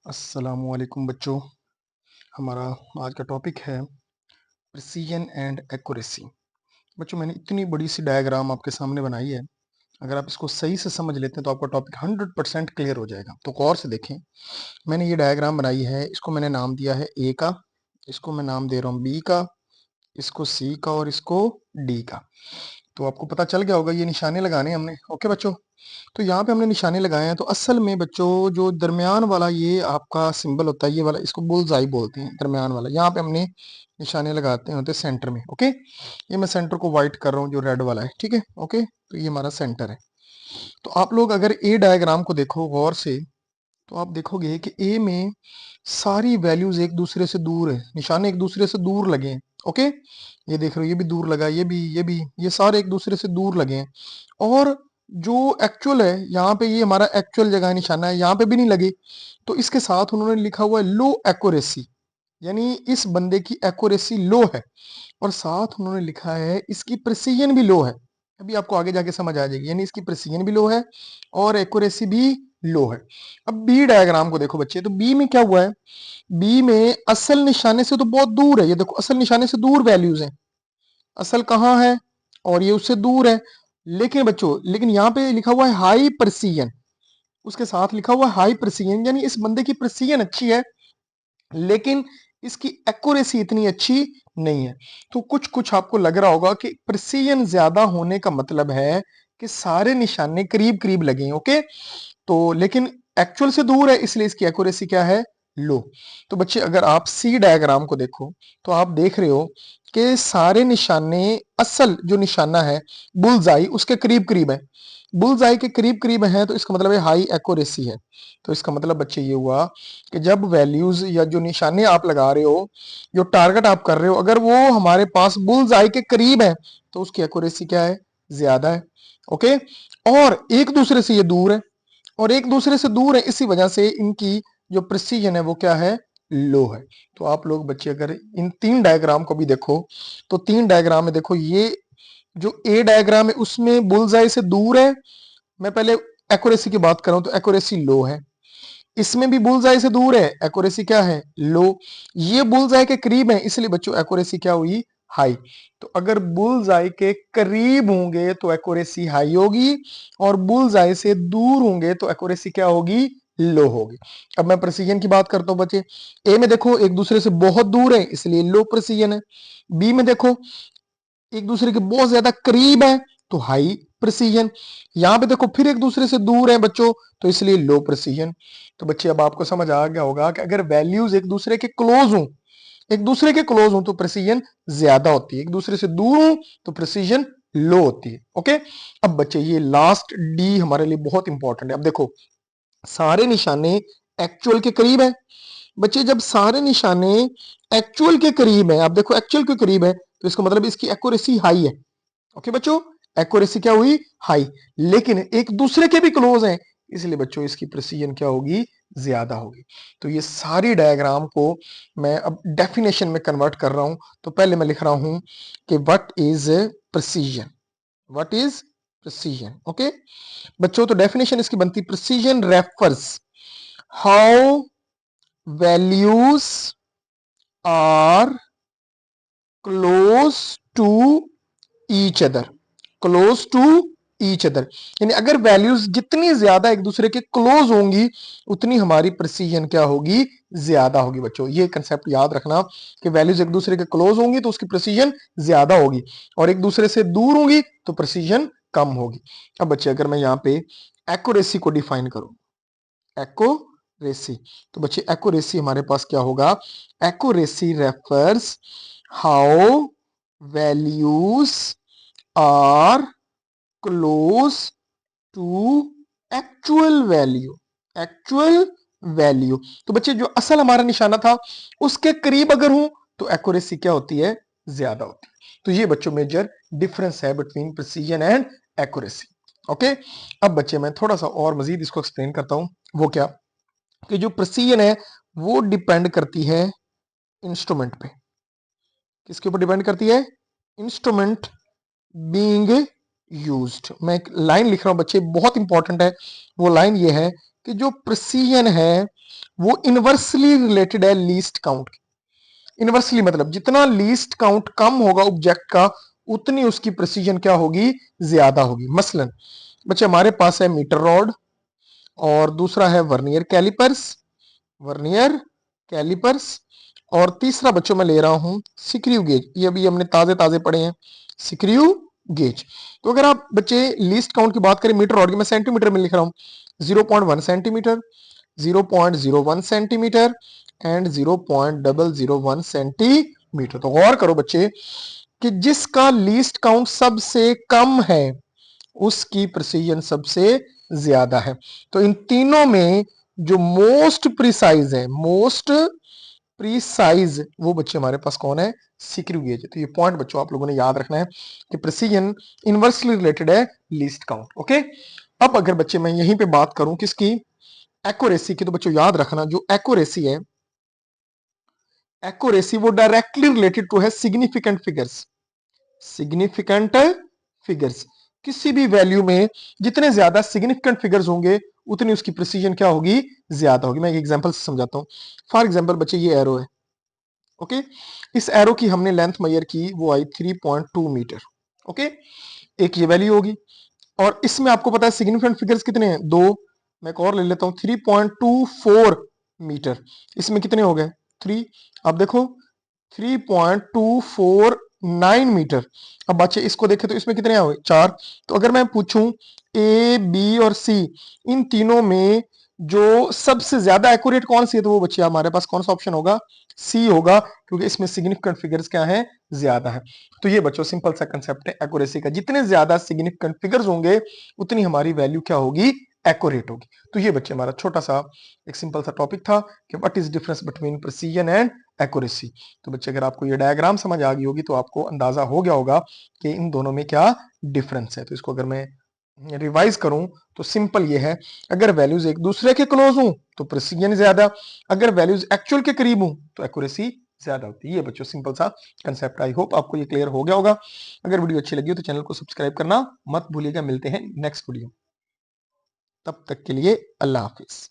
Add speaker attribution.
Speaker 1: अस्सलामुअलैकुम बच्चों। हमारा आज का टॉपिक है प्रिसीजन एंड एक्यूरेसी। बच्चों, मैंने इतनी बड़ी सी डायग्राम आपके सामने बनाई है। अगर आप इसको सही से समझ लेते हैं तो आपका टॉपिक 100% क्लियर हो जाएगा। तो गौर से देखें, मैंने ये डायग्राम बनाई है, इसको मैंने नाम दिया है ए का, इसको मैं नाम दे रहा हूँ बी का, इसको सी का और इसको डी का। तो आपको पता चल गया होगा ये निशाने लगाने हमने। ओके बच्चों, तो यहाँ पे हमने निशाने लगाए हैं। तो असल में बच्चों जो दरमियान वाला ये आपका सिंबल होता है, ये वाला, इसको बुल्स आई बोलते हैं। दरमियान वाला यहाँ पे हमने निशाने लगाते होते हैं सेंटर में। ओके, ये मैं सेंटर को व्हाइट कर रहा हूँ, जो रेड वाला है। ठीक है, ओके, तो ये हमारा सेंटर है। तो आप लोग अगर ए डायग्राम को देखो गौर से, तो आप देखोगे कि ए में सारी वैल्यूज एक दूसरे से दूर है, निशाने एक दूसरे से दूर लगे हैं। ओके, ये देख रहे हो, ये भी दूर लगा, ये भी, ये सारे एक दूसरे से दूर लगे हैं। और जो एक्चुअल है, यहाँ पे ये हमारा एक्चुअल जगह निशाना है, यहाँ पे भी नहीं लगे। तो इसके साथ उन्होंने लिखा हुआ है लो एक्यूरेसी, यानी इस बंदे की एक्यूरेसी लो है। और साथ उन्होंने लिखा है इसकी प्रिसीजन भी लो है। अभी आपको आगे जाके समझ आ जाएगी, यानी इसकी प्रिसीजन भी लो है और एक्यूरेसी भी लो है। अब बी डायग्राम को देखो बच्चे, तो बी में क्या हुआ है, बी में असल निशाने से तो बहुत दूर है। ये देखो, असल निशाने से दूर वैल्यूज हैं। असल कहाँ है और ये उससे दूर है। लेकिन बच्चों, लेकिन यहाँ पे लिखा हुआ है हाई प्रिसीजन, उसके साथ लिखा हुआ है हाई प्रिसीजन, यानी इस बंदे की प्रिसीजन अच्छी है लेकिन इसकी एक्यूरेसी इतनी अच्छी नहीं है। तो कुछ कुछ आपको लग रहा होगा कि प्रिसीजन ज्यादा होने का मतलब है कि सारे निशाने करीब करीब लगे हैं। ओके, तो लेकिन एक्चुअल से दूर है, इसलिए इसकी एक्यूरेसी क्या है, लो। तो बच्चे, अगर आप सी डायग्राम को देखो तो आप देख रहे हो कि सारे निशाने, असल जो निशाना है बुल्सआई, उसके करीब करीब है। बुल्सआई के करीब करीब है, तो इसका मतलब है हाई एक्यूरेसी है। तो इसका मतलब बच्चे ये हुआ कि जब वैल्यूज या जो निशाने आप लगा रहे हो, जो टारगेट आप कर रहे हो, अगर वो हमारे पास बुल्सआई के करीब है तो उसकी एक्यूरेसी क्या है, ज्यादा है। ओके, और एक दूसरे से ये दूर है, और एक दूसरे से दूर है, इसी वजह से इनकी जो प्रिसीजन है वो क्या है, लो है। तो आप लोग बच्चे अगर इन तीन डायग्राम को भी देखो, तो तीन डायग्राम में देखो, ये जो ए डायग्राम है उसमें बुल्सआई से दूर है। मैं पहले एक्यूरेसी की बात कर रहा हूं, तो एक्यूरेसी लो है। इसमें भी बुल्सआई से दूर है, एक्यूरेसी क्या है, लो। ये बुल्सआई के करीब है, इसलिए बच्चों एक्यूरेसी क्या हुई, हाई। तो अगर बुल्सआई के करीब होंगे तो एक्यूरेसी हाई होगी, और बुल्सआई से दूर होंगे तो एक्यूरेसी क्या होगी, लो होगी। अब मैं प्रिसीजन की बात करता हूं बच्चे। ए में देखो एक दूसरे से बहुत दूर है, इसलिए लो प्रिसीजन है। बी में देखो एक दूसरे के बहुत ज्यादा करीब है, तो हाई प्रिसीजन। यहां पे देखो फिर एक दूसरे से दूर है बच्चों, तो इसलिए लो प्रिसीजन। तो बच्चे अब आपको समझ आ गया होगा कि अगर वैल्यूज एक दूसरे के क्लोज हो, एक दूसरे के क्लोज हो तो प्रिसीजन ज्यादा होती है, एक दूसरे से दूर हो तो प्रिसीजन लो होती है। ओके, अब बच्चे ये लास्ट डी हमारे लिए बहुत इंपॉर्टेंट है। अब देखो, सारे निशाने एक्चुअल के करीब है। बच्चे, जब सारे निशाने एक्चुअल के करीब है, आप देखो एक्चुअल के करीब है, तो इसका मतलब इसकी एक्यूरेसी हाई है। ओके बच्चों, एक्यूरेसी क्या हुई, हाई। लेकिन एक दूसरे के भी क्लोज हैं, इसलिए बच्चों इसकी प्रिसीजन क्या होगी, ज्यादा होगी। तो ये सारी डायग्राम को मैं अब डेफिनेशन में कन्वर्ट कर रहा हूं। तो पहले मैं लिख रहा हूं कि what is precision, what is precision. Okay बच्चों, तो डेफिनेशन इसकी बनती, precision refers how values are close to each other, close to each other, यानी अगर वैल्यूज जितनी ज्यादा एक दूसरे के क्लोज होंगी उतनी हमारी प्रिसीजन क्या होगी, ज्यादा होगी। बच्चों ये कंसेप्ट याद रखना कि वैल्यूज एक दूसरे के क्लोज होंगी तो उसकी प्रिसीजन ज्यादा होगी, और एक दूसरे से दूर होंगी तो प्रिसीजन कम होगी। अब बच्चे, अगर मैं यहाँ पे एक्यूरेसी को डिफाइन करूं, एक्यूरेसी, तो बच्चे एक्यूरेसी हमारे पास क्या होगा, accuracy refers how values are close to actual value, actual value. तो बच्चे जो असल हमारा निशाना था उसके करीब अगर हूं तो एक्यूरेसी क्या होती है, ज्यादा होती है। तो ये बच्चों मेजर डिफरेंस है between precision and accuracy. Okay, अब बच्चे मैं थोड़ा सा और मजीद इसको एक्सप्लेन करता हूं। वो क्या, कि जो प्रिसीजन है वो डिपेंड करती है इंस्ट्रूमेंट पे। किसके ऊपर डिपेंड करती है, इंस्ट्रूमेंट बीइंग यूज्ड। मैं एक लाइन लिख रहा हूं बच्चे, बहुत इंपॉर्टेंट है। वो लाइन ये है कि जो प्रिसीजन है वो इनवर्सली रिलेटेड है लीस्ट काउंट। इनवर्सली मतलब जितना लीस्ट काउंट कम होगा ऑब्जेक्ट का, उतनी उसकी प्रिसीजन क्या होगी, ज्यादा होगी। मसलन बच्चे हमारे पास है मीटर रॉड, और दूसरा है वर्नियर कैलिपर्स, वर्नियर कैलिपर्स, और तीसरा बच्चों मैं ले रहा हूं सिक्रियू गेज। ये अभी हमने ताजे ताजे पढ़े हैं, सिक्रियू गेज। तो अगर आप बच्चे लीस्ट काउंट की बात करें मीटर रॉड की, मैं सेंटीमीटर में लिख रहा हूं 0.1 सेंटीमीटर, 0.01 सेंटीमीटर एंड 0.001 सेंटीमीटर। तो गौर करो बच्चे कि जिसका लीस्ट काउंट सबसे कम है उसकी प्रिसीजन सबसे ज्यादा है। तो इन तीनों में जो मोस्ट प्रिसाइज है, मोस्ट प्रीसाइज, वो बच्चे हमारे पास कौन है, सिक्रियू गेज। तो ये पॉइंट बच्चों आप लोगों ने याद रखना है कि प्रिसीजन इनवर्सली रिलेटेड है लीस्ट काउंट। ओके, अब अगर बच्चे मैं यहीं पे बात करूं किसकी, एक्यूरेसी की, तो बच्चों याद रखना जो एक्यूरेसी है, एक्यूरेसी वो डायरेक्टली रिलेटेड टू है सिग्निफिकेंट फिगर्स। सिग्निफिकेंट फिगर्स, किसी भी वैल्यू में जितने ज्यादा सिग्निफिकेंट फिगर्स होंगे उतनी उसकी प्रिसीजन क्या होगी, ज्यादा होगी। मैं एक एग्जांपल से समझाता हूं। फॉर एग्जांपल बच्चे ये एरो है, ओके, इस एरो की हमने लेंथ मेजर की, वो आई 3.2 मीटर। ओके, एक ये वैल्यू होगी, और इसमें आपको पता है सिग्निफिकेंट फिगर्स कितने हैं, दो। मैं एक और ले लेता हूं 3.24 मीटर, इसमें कितने हो गए, 3। अब देखो 3.249 मीटर। अब बच्चे इसको देखें तो इसमें कितने हुए, 4। तो अगर मैं पूछूं ए, बी और सी, इन तीनों में जो सबसे ज्यादा एक्यूरेट कौन सी है, तो वो बच्चे हमारे पास कौन सा ऑप्शन होगा, सी होगा, क्योंकि इसमें सिग्निफिकेंट फिगर्स क्या है, ज्यादा है। तो ये बच्चों सिंपल सा कंसेप्ट है एक्यूरेसी का, जितने ज्यादा सिग्निफिकेंट फिगर्स होंगे उतनी हमारी वैल्यू क्या होगी, एक्यूरेट होगी। तो ये बच्चे हमारा छोटा सा एक सिंपल सा टॉपिक था कि what is difference between precision and accuracy. तो बच्चे अगर आपको ये डायग्राम समझ आ गई होगी तो आपको अंदाजा हो गया होगा कि इन दोनों में क्या डिफरेंस है। तो इसको अगर मैं रिवाइज करूं तो सिंपल ये है, अगर वैल्यूज एक दूसरे के क्लोज हूं तो प्रिसीजन ज्यादा, अगर वैल्यूज एक्चुअल के करीब हूं तो एक्यूरेसी ज्यादा होती है। ये बच्चों सिंपल सा कंसेप्ट, आई होप आपको ये क्लियर हो गया होगा। अगर वीडियो अच्छी लगी हो तो चैनल को सब्सक्राइब करना मत भूलिएगा। मिलते हैं नेक्स्ट वीडियो, तब तक के लिए अल्लाह हाफिज।